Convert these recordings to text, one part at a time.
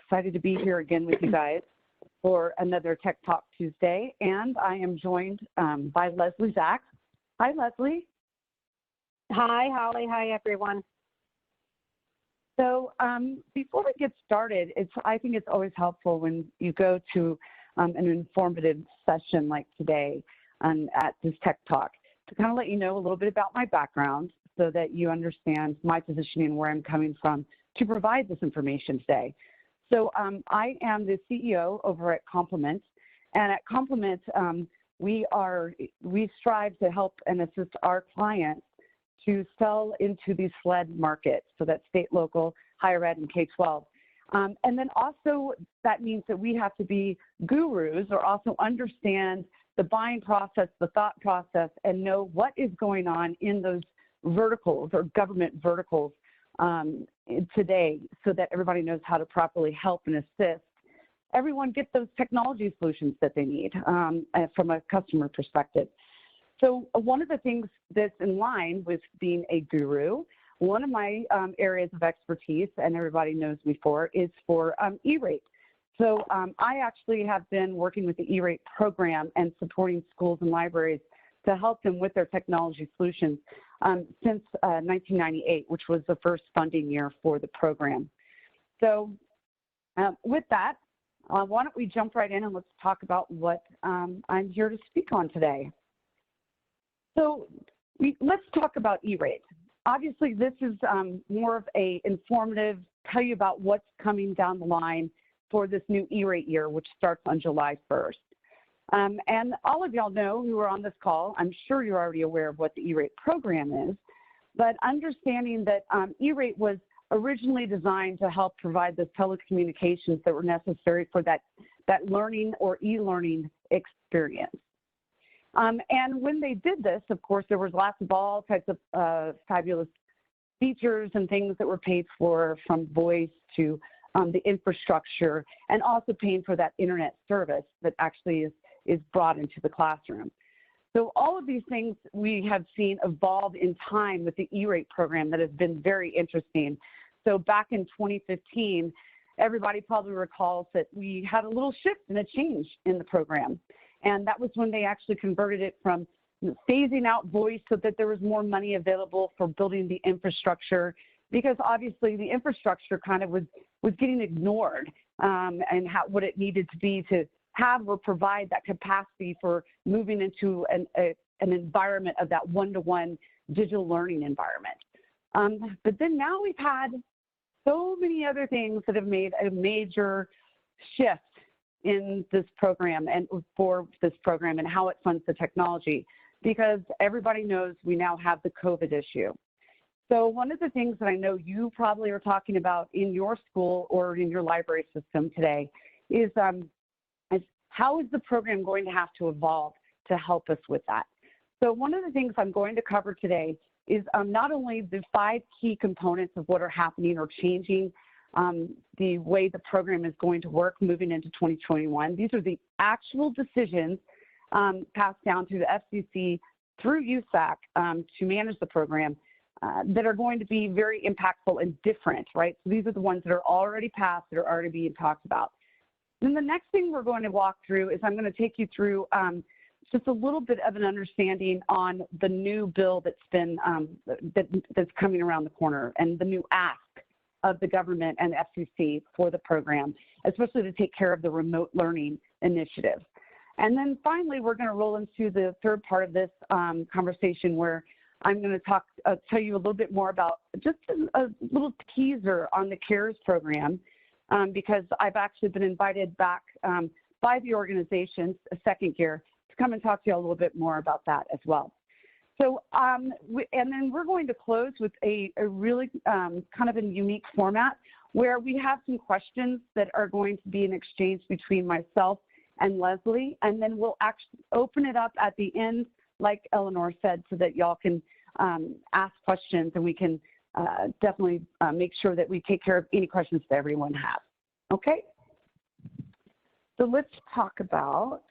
excited to be here again with you guys for another Tech Talk Tuesday. And I am joined by Leslie Zach. Hi, Leslie. Hi, Holly. Hi, everyone. So before we get started, I think it's always helpful when you go to an informative session like today at this Tech Talk to kind of let you know a little bit about my background so that you understand my positioning and where I'm coming from to provide this information today. So I am the CEO over at Complement, and at Complement, we strive to help and assist our clients to sell into these SLED markets, so that's state, local, higher ed, and K-12. And then also that means that we have to be gurus or also understand the buying process, the thought process, and know what is going on in those verticals or government verticals today so that everybody knows how to properly help and assist everyone get those technology solutions that they need from a customer perspective. So one of the things that's in line with being a guru, one of my areas of expertise, and everybody knows me for, is for ERate. So I actually have been working with the ERate program and supporting schools and libraries to help them with their technology solutions since 1998, which was the first funding year for the program. So with that, why don't we jump right in and let's talk about what I'm here to speak on today. So let's talk about ERate. Obviously, this is more of a informative, tell you about what's coming down the line for this new ERate year, which starts on July 1st. And all of y'all know who are on this call, I'm sure you're already aware of what the ERate program is, but understanding that ERate was originally designed to help provide the telecommunications that were necessary for that learning or e-learning experience. And when they did this, of course, there was lots of all types of fabulous features and things that were paid for, from voice to the infrastructure, and also paying for that internet service that actually is brought into the classroom. So all of these things we have seen evolve in time with the ERate program that has been very interesting. So back in 2015, everybody probably recalls that we had a little shift and a change in the program. And that was when they actually converted it from phasing out voice so that there was more money available for building the infrastructure, because obviously the infrastructure kind of was getting ignored and what it needed to be to have or provide that capacity for moving into an environment of that one-to-one digital learning environment. But then now we've had so many other things that have made a major shift in this program and for this program and how it funds the technology, because everybody knows we now have the COVID issue. So one of the things that I know you probably are talking about in your school or in your library system today is how is the program going to have to evolve to help us with that? So one of the things I'm going to cover today is not only the 5 key components of what are happening or changing the way the program is going to work moving into 2021. These are the actual decisions passed down through the FCC through USAC to manage the program that are going to be very impactful and different, right? So these are the ones that are already passed, that are already being talked about. Then the next thing we're going to walk through is I'm going to take you through just a little bit of an understanding on the new bill that's been that's coming around the corner and the new ask of the government and FCC for the program, especially to take care of the remote learning initiative. And then finally, we're going to roll into the third part of this conversation, where I'm going to tell you a little bit more about just a little teaser on the CARES program, because I've actually been invited back by the organization, a second year, to come and talk to you a little bit more about that as well. So, and then we're going to close with a really kind of a unique format where we have some questions that are going to be an exchange between myself and Leslie, and then we'll actually open it up at the end, like Eleanor said, so that y'all can ask questions, and we can definitely make sure that we take care of any questions that everyone has. Okay? So let's talk about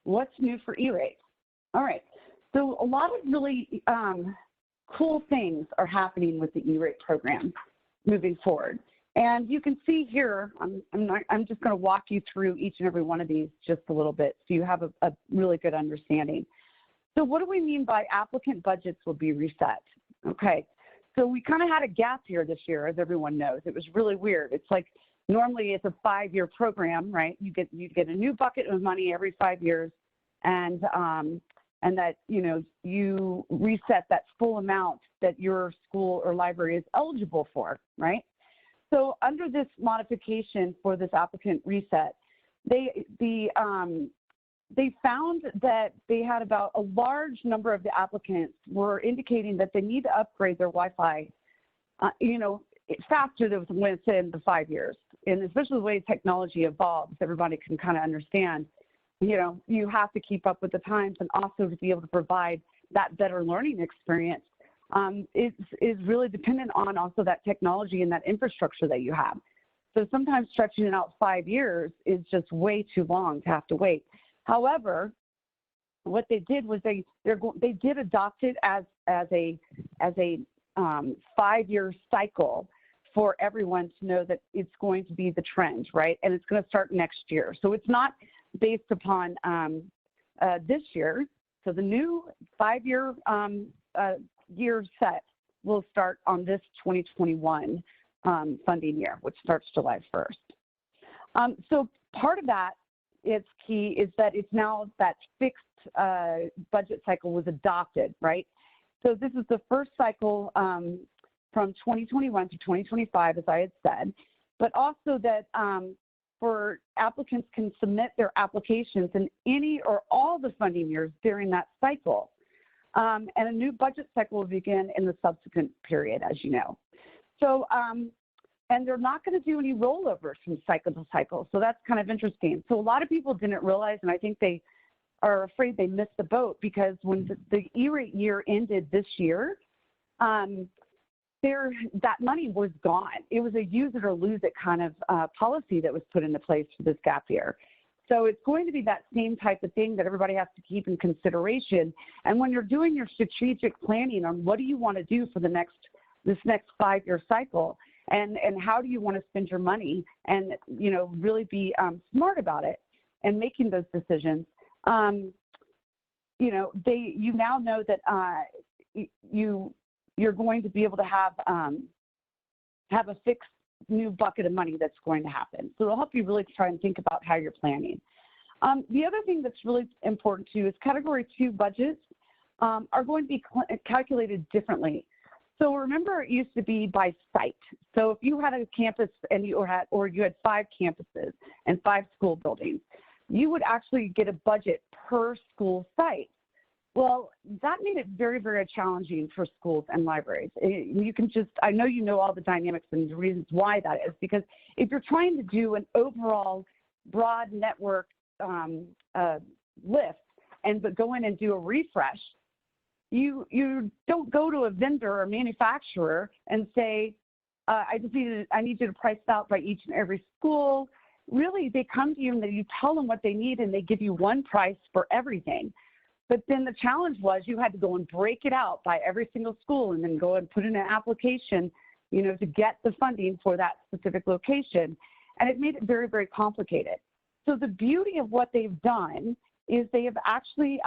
what's new for ERate. All right. So a lot of really cool things are happening with the ERate program moving forward. And you can see here, I'm just going to walk you through each and every one of these just a little bit so you have a really good understanding. So what do we mean by applicant budgets will be reset? Okay, so we kind of had a gap here this year, as everyone knows. It was really weird. It's like normally it's a 5-year program, right? You get a new bucket of money every 5 years, and that you reset that full amount that your school or library is eligible for, right? So under this modification for this applicant reset, they found that they had about a large number of the applicants were indicating that they need to upgrade their Wi-Fi, faster than within the 5 years. And especially the way technology evolves, everybody can kind of understand, you have to keep up with the times, and also to be able to provide that better learning experience is really dependent on also that technology and that infrastructure that you have. So sometimes stretching it out 5 years is just way too long to have to wait. However, what they did was they did adopt it as a 5-year cycle for everyone to know that it's going to be the trend, right? And it's going to start next year. So it's not based upon this year. So the new 5-year year set will start on this 2021 funding year, which starts July 1st. So part of that, it's key, is that it's now that fixed budget cycle was adopted, right? So this is the first cycle from 2021 to 2025, as I had said, but also that for applicants can submit their applications in any or all the funding years during that cycle. And a new budget cycle will begin in the subsequent period, as you know. So, and they're not going to do any rollovers from cycle to cycle. So that's kind of interesting. So a lot of people didn't realize, and I think they are afraid they missed the boat, because when the ERate year ended this year, that money was gone. It was a use it or lose it kind of policy that was put into place for this gap year. So it's going to be that same type of thing that everybody has to keep in consideration. And when you're doing your strategic planning on what do you want to do for this next 5-year cycle, and how do you want to spend your money, and really be smart about it and making those decisions, you now know that you're going to be able to have a fixed new bucket of money that's going to happen. So it'll help you really try and think about how you're planning. The other thing that's really important too is Category 2 budgets are going to be calculated differently. So remember, it used to be by site. So if you had a campus and you had 5 campuses and 5 school buildings, you would actually get a budget per school site. Well, that made it very, very challenging for schools and libraries. I know you know all the dynamics and the reasons why that is, because if you're trying to do an overall broad network list but go in and do a refresh, you don't go to a vendor or manufacturer and say, I need you to price it out by each and every school. Really, they come to you and you tell them what they need, and they give you one price for everything. But then the challenge was you had to go and break it out by every single school and then go and put in an application, to get the funding for that specific location. And it made it very, very complicated. So the beauty of what they've done is they have actually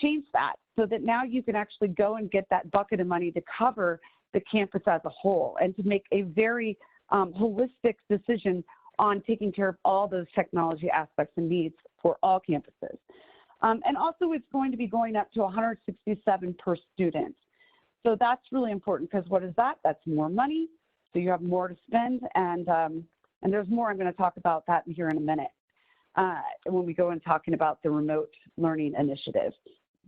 changed that so that now you can actually go and get that bucket of money to cover the campus as a whole, and to make a very holistic decision on taking care of all those technology aspects and needs for all campuses. And also it's going to be going up to 167 per student. So that's really important, because what is that? That's more money. So you have more to spend, and there's more. I'm going to talk about that here in a minute when we go and talking about the remote learning initiative,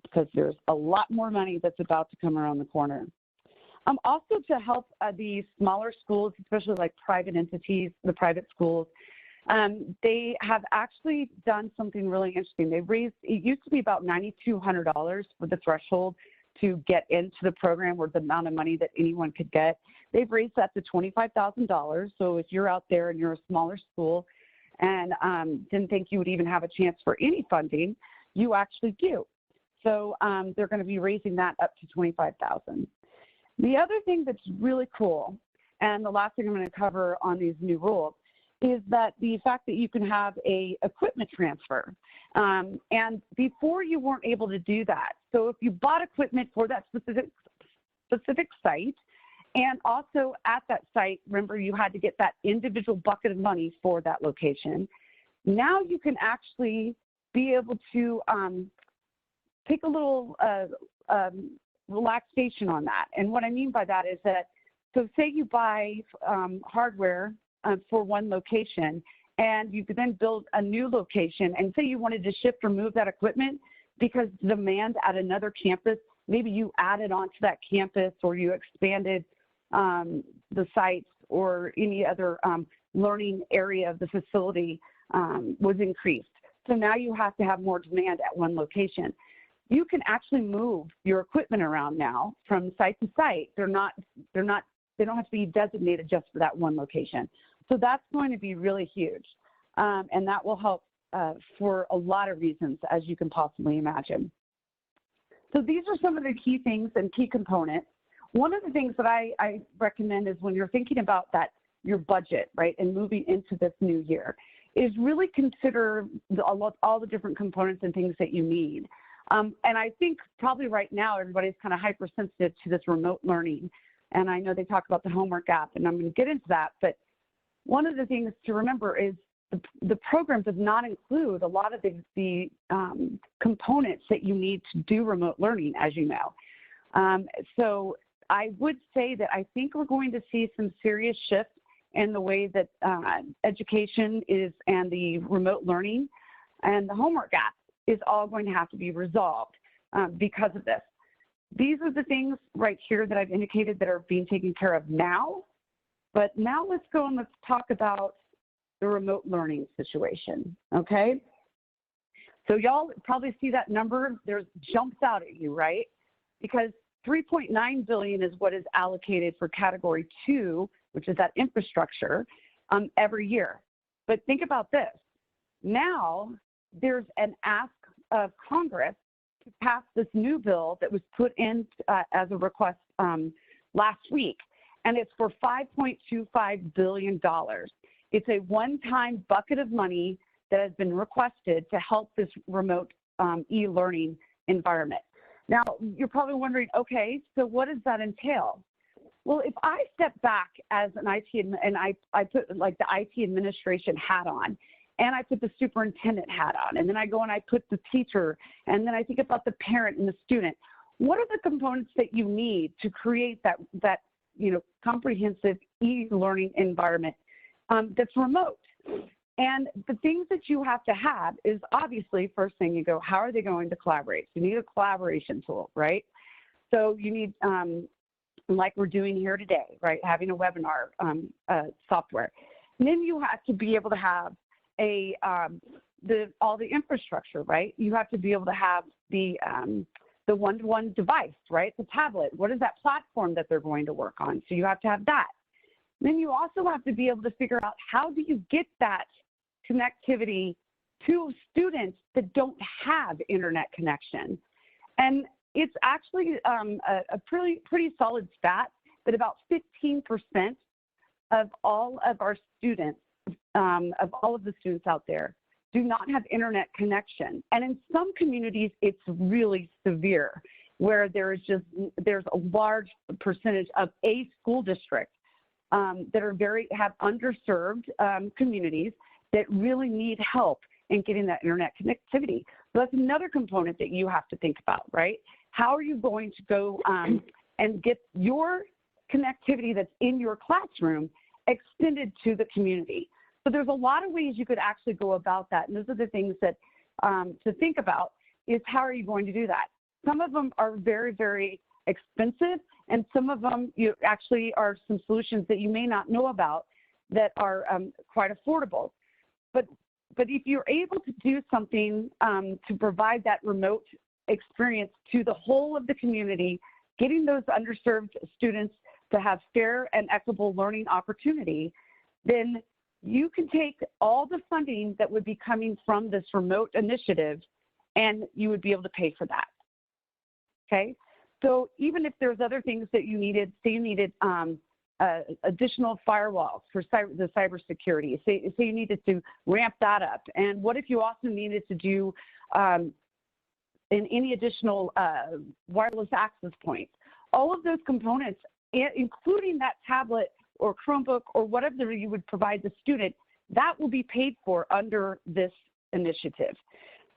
because there's a lot more money that's about to come around the corner. Also to help the smaller schools, especially like private entities, the private schools, they have actually done something really interesting. They raised, it used to be about $9,200 for the threshold to get into the program, or the amount of money that anyone could get. They've raised that to $25,000. So if you're out there and you're a smaller school and didn't think you would even have a chance for any funding, you actually do. So they're going to be raising that up to $25,000. The other thing that's really cool and the last thing I'm going to cover on these new rules, is that the fact that you can have a equipment transfer. And before you weren't able to do that. So if you bought equipment for that specific site, and also at that site, remember you had to get that individual bucket of money for that location. Now you can actually be able to take a little relaxation on that. And what I mean by that is that, so say you buy hardware for one location, and you could then build a new location, and say you wanted to shift or move that equipment because demand at another campus, maybe you added onto that campus or you expanded the sites or any other learning area of the facility was increased. So now you have to have more demand at one location. You can actually move your equipment around now from site to site. They don't have to be designated just for that one location. So that's going to be really huge. And that will help for a lot of reasons, as you can possibly imagine. So these are some of the key things and key components. One of the things that I recommend is when you're thinking about that, your budget, right, and moving into this new year, is really consider all the different components and things that you need. And I think probably right now, everybody's kind of hypersensitive to this remote learning. And I know they talk about the homework app, and I'm going to get into that. But one of the things to remember is the program does not include a lot of the components that you need to do remote learning, as you know. So I would say that I think we're going to see some serious shifts in the way that education is and the remote learning and the homework app is all going to have to be resolved because of this. These are the things right here that I've indicated that are being taken care of now. But now let's go and let's talk about the remote learning situation, okay? So y'all probably see that number, jumps out at you, right? Because $3.9 billion is what is allocated for category 2, which is that infrastructure, every year. But think about this. Now there's an ask of Congress to pass this new bill that was put in as a request last week, and it's for $5.25 billion. It's a one-time bucket of money that has been requested to help this remote e-learning environment. Now, you're probably wondering, okay, so what does that entail? Well, if I step back as an IT, and I put like the IT administration hat on, and I put the superintendent hat on, and then I go and I put the teacher, and then I think about the parent and the student. What are the components that you need to create that comprehensive e-learning environment that's remote? And the things that you have to have is obviously, first thing you go, how are they going to collaborate? You need a collaboration tool, right? So you need, like we're doing here today, right, having a webinar software. And then you have to be able to have all the infrastructure, right? You have to be able to have the one-to-one device, right? The tablet. What is that platform that they're going to work on? So you have to have that. Then you also have to be able to figure out how do you get that connectivity to students that don't have internet connection. And it's actually a pretty solid stat that about 15% of all of our students, of all of the students out there, do not have internet connection. And in some communities, it's really severe, where there's a large percentage of a school district that have underserved communities that really need help in getting that internet connectivity. So that's another component that you have to think about, right? How are you going to go and get your connectivity that's in your classroom extended to the community? So there's a lot of ways you could actually go about that. And those are the things that to think about is how are you going to do that? Some of them are very, very expensive, and some of them actually are some solutions that you may not know about that are quite affordable. But if you're able to do something to provide that remote experience to the whole of the community, getting those underserved students to have fair and equitable learning opportunity, then you can take all the funding that would be coming from this remote initiative and you would be able to pay for that, okay? So even if there's other things that you needed, say you needed additional firewalls for the cybersecurity. Say you needed to ramp that up. And what if you also needed to do in any additional wireless access points? All of those components, including that tablet or Chromebook or whatever you would provide the student, that will be paid for under this initiative.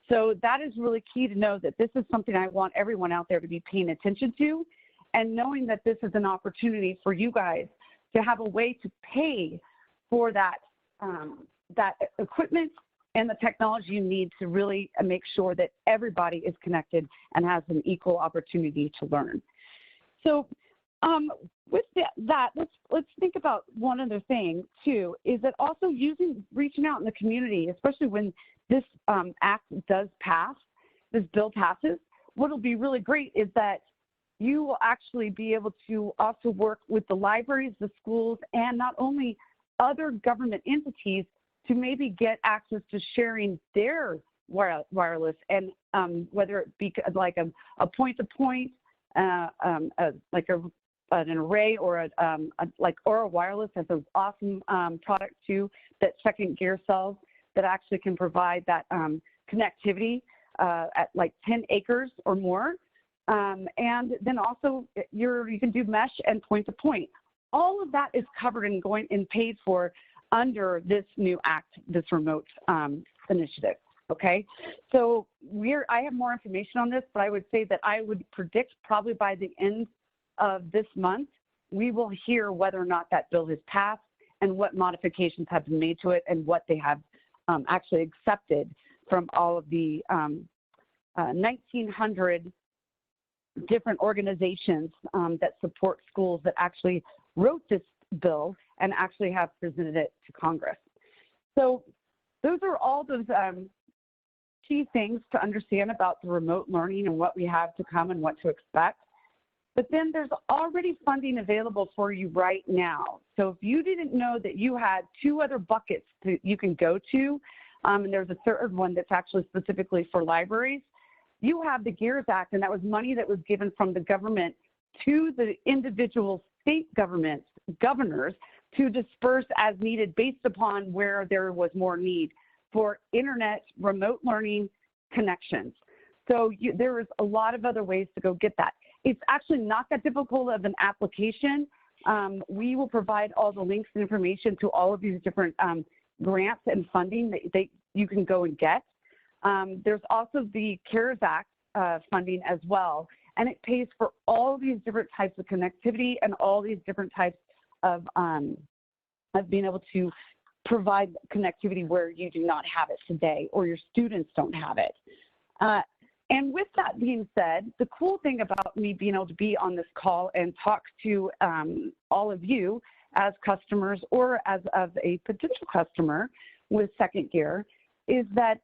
So that is really key to know that this is something I want everyone out there to be paying attention to, and knowing that this is an opportunity for you guys to have a way to pay for that, that equipment and the technology you need to really make sure that everybody is connected and has an equal opportunity to learn. So with that, let's think about one other thing too, is that also reaching out in the community, especially when this act does pass, this bill passes, what'll be really great is that you will actually be able to also work with the libraries, the schools, and not only other government entities to maybe get access to sharing their wireless, and whether it be like a point-to-point, like an array, or like Aura Wireless has an awesome product too that Second Gear sells that actually can provide that connectivity at like 10 acres or more. And then also you can do mesh and point-to-point. All of that is covered and going and paid for under this new act, this remote initiative. Okay, so I have more information on this, but I would say that I would predict probably by the end of this month, we will hear whether or not that bill has passed and what modifications have been made to it and what they have actually accepted from all of the 1,900 different organizations that support schools that actually wrote this bill and actually have presented it to Congress. So those are all those key things to understand about the remote learning and what we have to come and what to expect. But then there's already funding available for you right now. So if you didn't know that you had two other buckets that you can go to, and there's a third one that's actually specifically for libraries, you have the GEARS Act, and that was money that was given from the government to the individual state governments, governors, to disperse as needed based upon where there was more need for internet remote learning connections. So there is a lot of other ways to go get that. It's actually not that difficult of an application. We will provide all the links and information to all of these different grants and funding that you can go and get. There's also the CARES Act funding as well, and it pays for all these different types of connectivity and all these different types of being able to provide connectivity where you do not have it today or your students don't have it. And with that being said, the cool thing about me being able to be on this call and talk to all of you as customers or as of a potential customer with Second Gear is that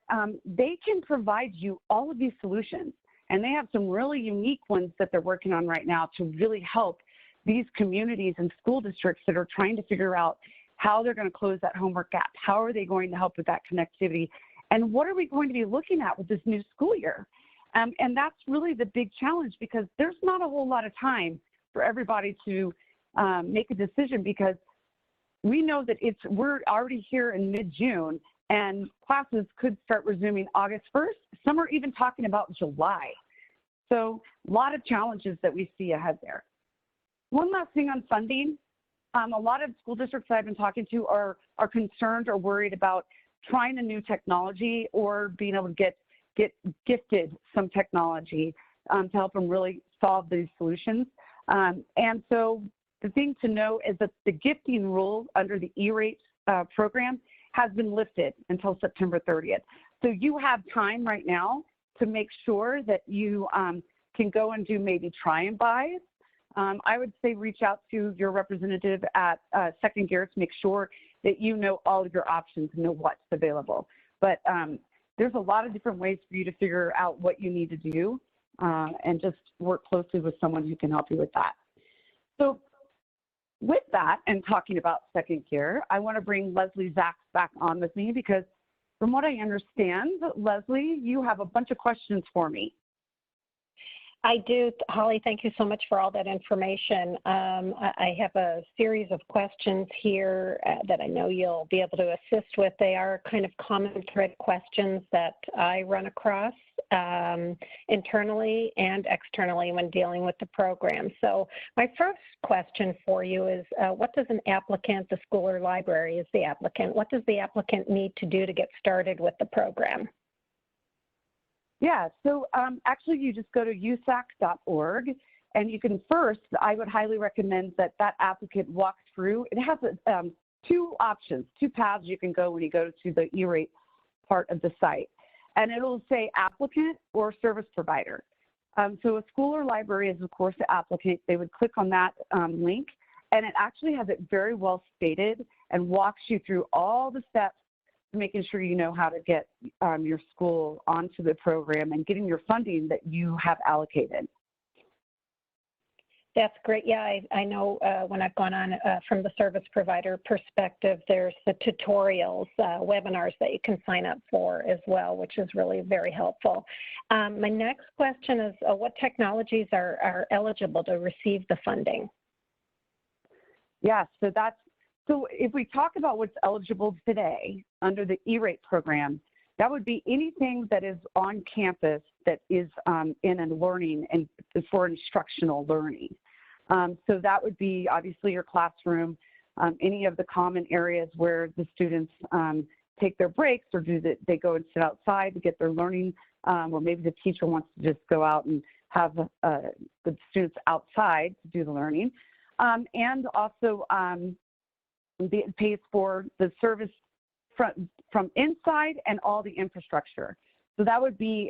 they can provide you all of these solutions. And they have some really unique ones that they're working on right now to really help these communities and school districts that are trying to figure out how they're going to close that homework gap. How are they going to help with that connectivity? And what are we going to be looking at with this new school year? And that's really the big challenge, because there's not a whole lot of time for everybody to make a decision, because we know that we're already here in mid-June and classes could start resuming August 1st. Some are even talking about July. So a lot of challenges that we see ahead there. One last thing on funding. A lot of school districts I've been talking to are concerned or worried about trying a new technology or being able to get gifted some technology to help them really solve these solutions. And so the thing to know is that the gifting rule under the ERate program has been lifted until September 30th. So you have time right now to make sure that you can go and do maybe try and buys. I would say reach out to your representative at Second Gear to make sure that you know all of your options and know what's available. But there's a lot of different ways for you to figure out what you need to do and just work closely with someone who can help you with that. So with that, and talking about Second Gear, I want to bring Leslie Zaks back on with me, because from what I understand, Leslie, you have a bunch of questions for me. I do. Holly, thank you so much for all that information. I have a series of questions here that I know you'll be able to assist with. They are kind of common thread questions that I run across internally and externally when dealing with the program. So my first question for you is, what does an applicant, the school or library is the applicant, what does the applicant need to do to get started with the program? Yeah, so actually you just go to usac.org, and you can first, I would highly recommend that applicant walks through. It has two options, two paths you can go when you go to the ERate part of the site. And it'll say applicant or service provider. So a school or library is, of course, the applicant. They would click on that link, and it actually has it very well stated and walks you through all the steps to making sure you know how to get your school onto the program and getting your funding that you have allocated. That's great. Yeah, I know when I've gone on from the service provider perspective, there's the tutorials, webinars that you can sign up for as well, which is really very helpful. My next question is, what technologies are eligible to receive the funding? Yeah, so if we talk about what's eligible today under the ERate program, that would be anything that is on campus that is in a learning and for instructional learning. So that would be obviously your classroom, any of the common areas where the students take their breaks, or they go and sit outside to get their learning, or maybe the teacher wants to just go out and have the students outside to do the learning. And also it pays for the service from inside and all the infrastructure. So that would be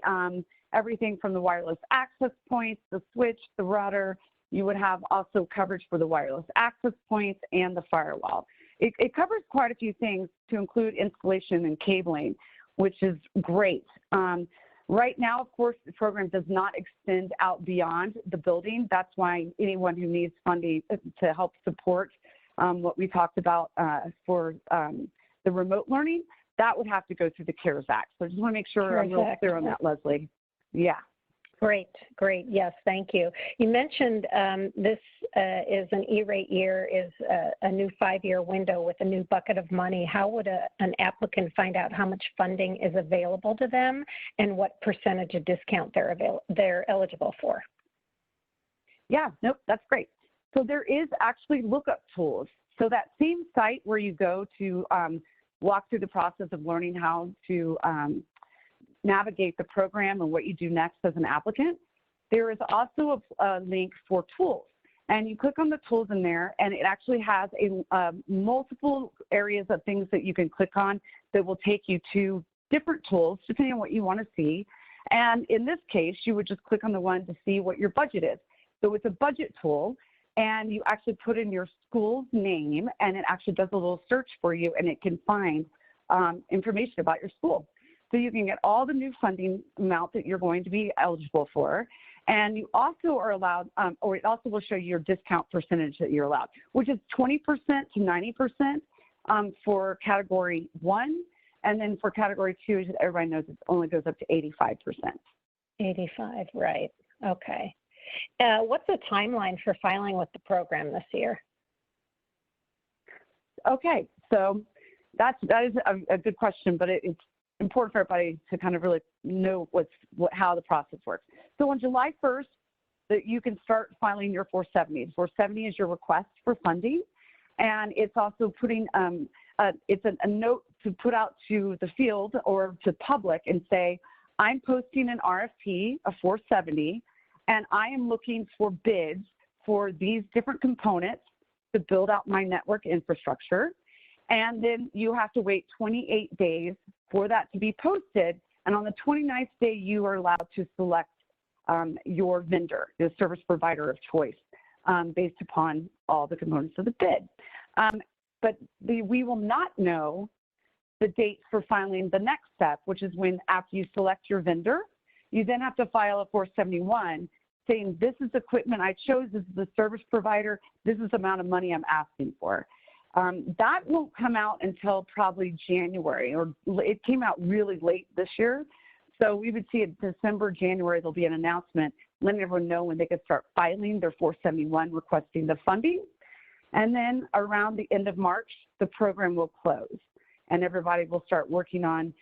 everything from the wireless access points, the switch, the router. You would have also coverage for the wireless access points and the firewall. It covers quite a few things to include installation and cabling, which is great. Right now, of course, the program does not extend out beyond the building. That's why anyone who needs funding to help support what we talked about for the remote learning, that would have to go through the CARES Act. So I just want to make sure I'm real clear on that, Leslie. Yeah. Great, great. Yes, thank you. You mentioned this is an ERate year, is a new 5-year window with a new bucket of money. How would an applicant find out how much funding is available to them and what percentage of discount they're eligible for? Yeah, nope, that's great. So there is actually Lookup Tools. So that same site where you go to walk through the process of learning how to navigate the program and what you do next as an applicant, there is also a link for tools. And you click on the tools in there, and it actually has multiple areas of things that you can click on that will take you to different tools, depending on what you want to see. And in this case, you would just click on the one to see what your budget is. So it's a budget tool, and you actually put in your school's name, and it actually does a little search for you, and it can find information about your school. So you can get all the new funding amount that you're going to be eligible for. And you also are allowed, or it also will show you your discount percentage that you're allowed, which is 20% to 90% for category 1. And then for category 2, as everybody knows, it only goes up to 85%. 85, right. Okay. What's the timeline for filing with the program this year? Okay, so that is a good question, but it's important for everybody to kind of really know how the process works. So on July 1st, you can start filing your 470. 470 is your request for funding, and it's also putting it's a note to put out to the field or to public and say, I'm posting an RFP, a 470, and I am looking for bids for these different components to build out my network infrastructure. And then you have to wait 28 days for that to be posted. And on the 29th day, you are allowed to select your vendor, the service provider of choice, based upon all the components of the bid. But we will not know the date for filing the next step, which is when after you select your vendor, you then have to file a 471 saying, this is equipment I chose, this is the service provider, this is the amount of money I'm asking for. That won't come out until probably January, or it came out really late this year. So we would see in December, January, there'll be an announcement letting everyone know when they could start filing their 471 requesting the funding. And then around the end of March, the program will close and everybody will start working on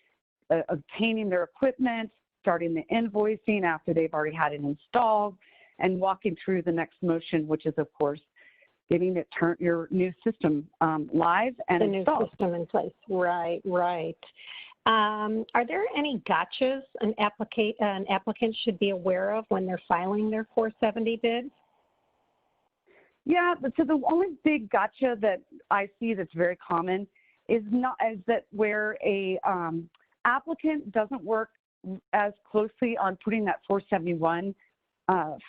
obtaining their equipment, starting the invoicing after they've already had it installed, and walking through the next motion, which is, of course, getting it your new system live and installed. The new system in place. Right, right. Are there any gotchas an applicant should be aware of when they're filing their 470 bid? Yeah, so the only big gotcha that I see that's very common is that where a applicant doesn't work as closely on putting that 471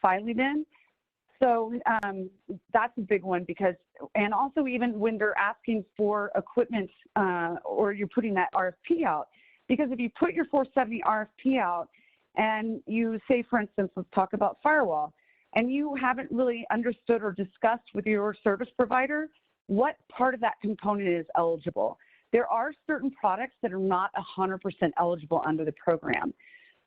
filing in. So that's a big one because, and also even when they're asking for equipment or you're putting that RFP out, because if you put your 470 RFP out and you say, for instance, let's talk about firewall, and you haven't really understood or discussed with your service provider what part of that component is eligible. There are certain products that are not 100% eligible under the program.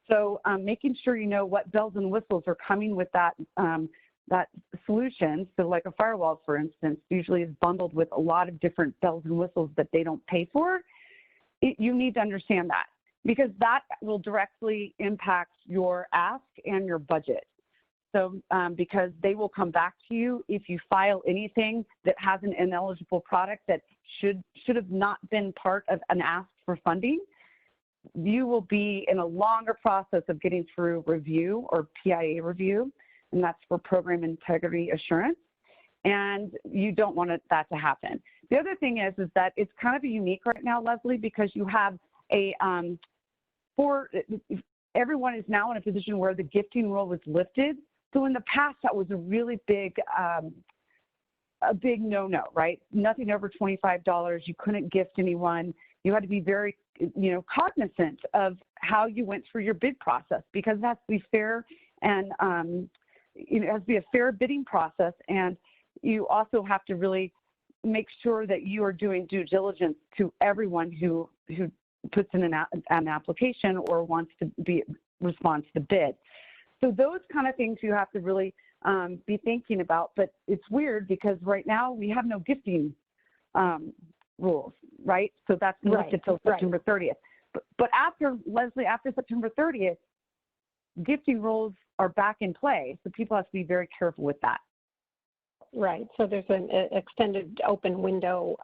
So making sure you know what bells and whistles are coming with that solution. So like a firewall, for instance, usually is bundled with a lot of different bells and whistles that they don't pay for. You need to understand that because that will directly impact your ask and your budget. So because they will come back to you if you file anything that has an ineligible product that should have not been part of an ask for funding, you will be in a longer process of getting through review or PIA review, and that's for program integrity assurance, and you don't want that to happen. The other thing is that it's kind of unique right now, Leslie, because you have everyone is now in a position where the gifting rule was lifted. So in the past, that was a really big no-no, right? Nothing over $25. You couldn't gift anyone. You had to be very, cognizant of how you went through your bid process because it has to be fair and, it has to be a fair bidding process. And you also have to really make sure that you are doing due diligence to everyone who puts in an application or wants to respond to the bid. So those kind of things you have to really be thinking about, but it's weird because right now we have no gifting rules, right? So that's lifted until September 30th. But after, Leslie, after September 30th, gifting rules are back in play. So people have to be very careful with that. Right, so there's an extended open window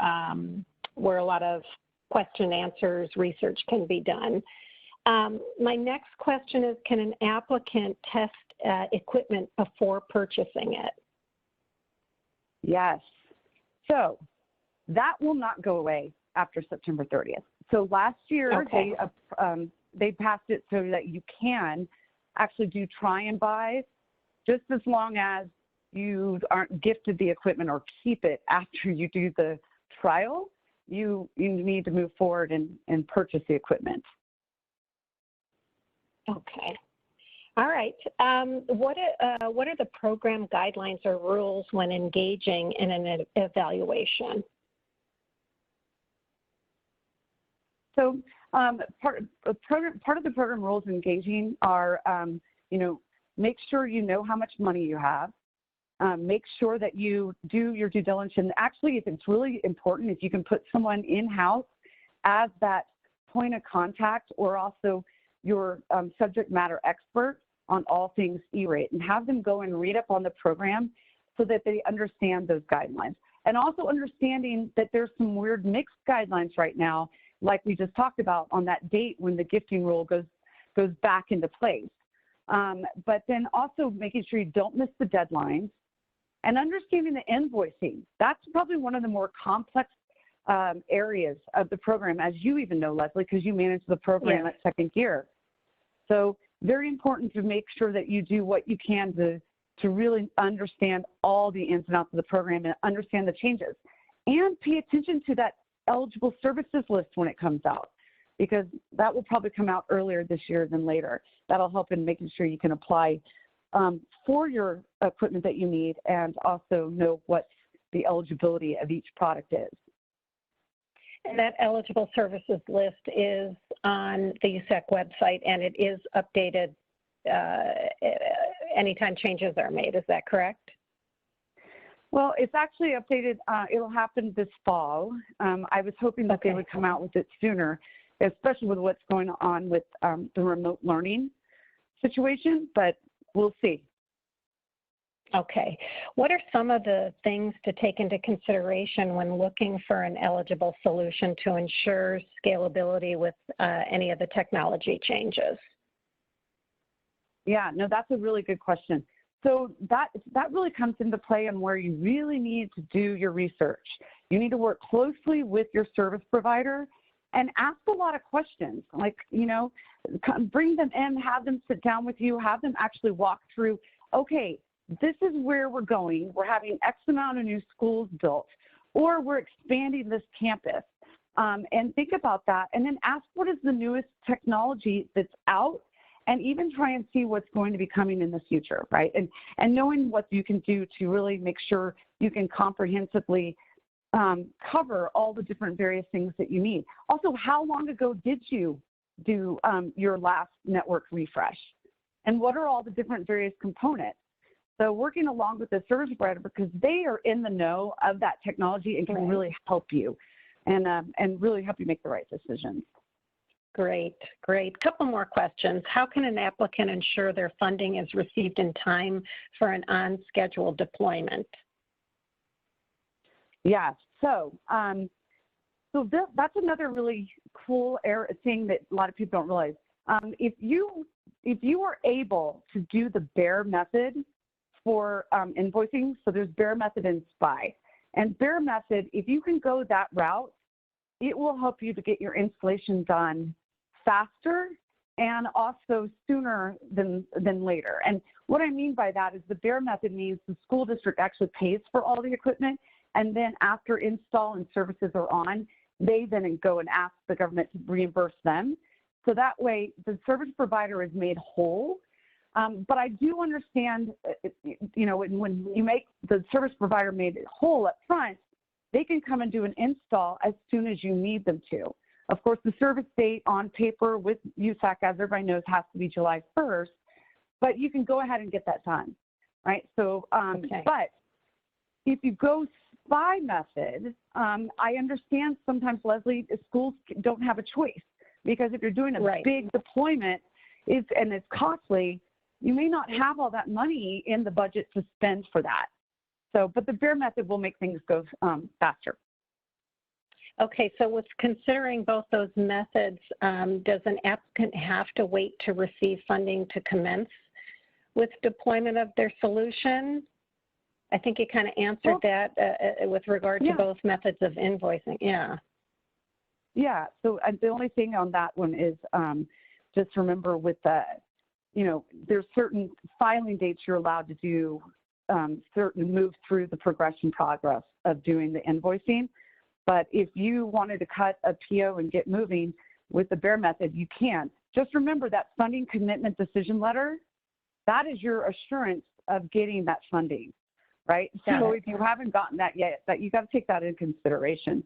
where a lot of question answers research can be done. My next question is, can an applicant test equipment before purchasing it? Yes. So that will not go away after September 30th. So last year, they passed it so that you can actually do try and buys just as long as you aren't gifted the equipment or keep it after you do the trial. You need to move forward and purchase the equipment. Okay. All right. What are the program guidelines or rules when engaging in an evaluation? So part of the program rules engaging are, make sure you know how much money you have. Make sure that you do your due diligence. And actually, if it's really important, if you can put someone in-house as that point of contact or also your subject matter expert on all things ERate and have them go and read up on the program so that they understand those guidelines. And also understanding that there's some weird mixed guidelines right now, like we just talked about on that date when the gifting rule goes back into place. But then also making sure you don't miss the deadlines and understanding the invoicing. That's probably one of the more complex areas of the program, as you even know, Leslie, because you manage the program at second gear. So very important to make sure that you do what you can to really understand all the ins and outs of the program and understand the changes. And pay attention to that eligible services list when it comes out, because that will probably come out earlier this year than later. That'll help in making sure you can apply for your equipment that you need and also know what the eligibility of each product is. And that eligible services list is on the USAC website, and it is updated anytime changes are made. Is that correct? Well, it's actually updated. It'll happen this fall. I was hoping that they would come out with it sooner, especially with what's going on with the remote learning situation, but we'll see. Okay. What are some of the things to take into consideration when looking for an eligible solution to ensure scalability with any of the technology changes? Yeah, no, that's a really good question. So that really comes into play on where you really need to do your research. You need to work closely with your service provider and ask a lot of questions, like, you know, bring them in, have them sit down with you, have them actually walk through, okay, this is where we're going. We're having X amount of new schools built, or we're expanding this campus. And think about that, and then ask what is the newest technology that's out, and even try and see what's going to be coming in the future, right? And knowing what you can do to really make sure you can comprehensively cover all the different various things that you need. Also, how long ago did you do your last network refresh? And what are all the different various components? So working along with the service provider, because they are in the know of that technology and can really help you and really help you make the right decisions. Great, great. Couple more questions. How can an applicant ensure their funding is received in time for an on-schedule deployment? Yeah, so that's another really cool thing that a lot of people don't realize. If you are able to do the BEAR method for invoicing, so there's BEAR method and SPI. And BEAR method, if you can go that route, it will help you to get your installation done faster and also sooner than later. And what I mean by that is the BEAR method means the school district actually pays for all the equipment, and then after install and services are on, they then go and ask the government to reimburse them. So that way the service provider is made whole. But I do understand, you know, when you make the service provider made whole up front, they can come and do an install as soon as you need them to. Of course, the service date on paper with USAC, as everybody knows, has to be July 1st, but you can go ahead and get that done, right? So, but if you go SPI method, I understand sometimes, Leslie, schools don't have a choice, because if you're doing a big deployment and it's costly, you may not have all that money in the budget to spend for that. So, but the BEAR method will make things go faster. Okay, so with considering both those methods, does an applicant have to wait to receive funding to commence with deployment of their solution? I think you kind of answered that with regard to both methods of invoicing. Yeah. Yeah, so the only thing on that one is just remember with the, you know, there's certain filing dates you're allowed to do, certain move through the progression progress of doing the invoicing. But if you wanted to cut a PO and get moving with the BEAR method, you can. Just remember that funding commitment decision letter, that is your assurance of getting that funding, right? So if you haven't gotten that yet, you got to take that into consideration.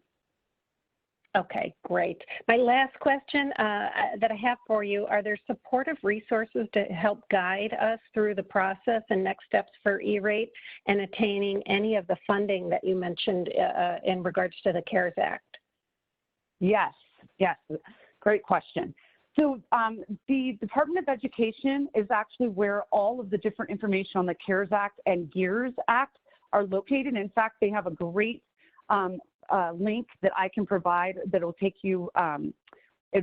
Okay, great. My last question that I have for you, are there supportive resources to help guide us through the process and next steps for ERate and attaining any of the funding that you mentioned in regards to the CARES Act? Yes, great question. So the Department of Education is actually where all of the different information on the CARES Act and GEARS Act are located. In fact, they have a great link that I can provide that will take you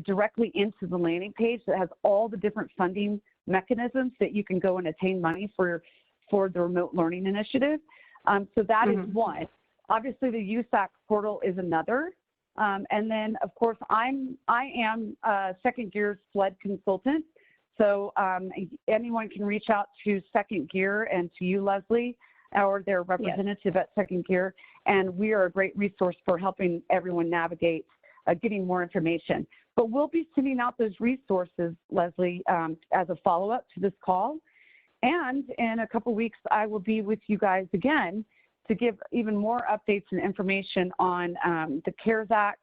directly into the landing page that has all the different funding mechanisms that you can go and attain money for the remote learning initiative. So that is one. Obviously, the USAC portal is another. And then, of course, I am a Second Gear SLED consultant. So anyone can reach out to Second Gear and to you, Leslie, or their representative at Second Gear. And we are a great resource for helping everyone navigate getting more information. But we'll be sending out those resources, Leslie, as a follow-up to this call. And in a couple weeks, I will be with you guys again to give even more updates and information on the CARES Act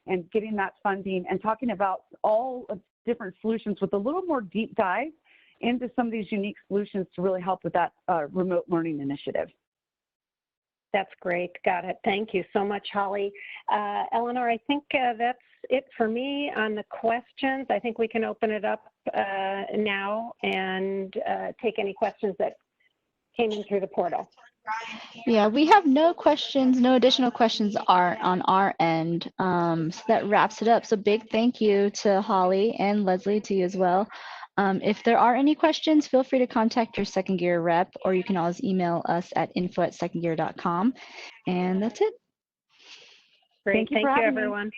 and getting that funding and talking about all of different solutions with a little more deep dive into some of these unique solutions to really help with that remote learning initiative. That's great. Got it. Thank you so much, Holly. Eleanor, I think that's it for me on the questions. I think we can open it up now and take any questions that came in through the portal. Yeah, we have no questions, no additional questions are on our end. So that wraps it up. So big thank you to Holly and Leslie, to you as well. If there are any questions, feel free to contact your Second Gear rep, or you can always email us at info@secondgear.com. And that's it. Great. Thank you, everyone.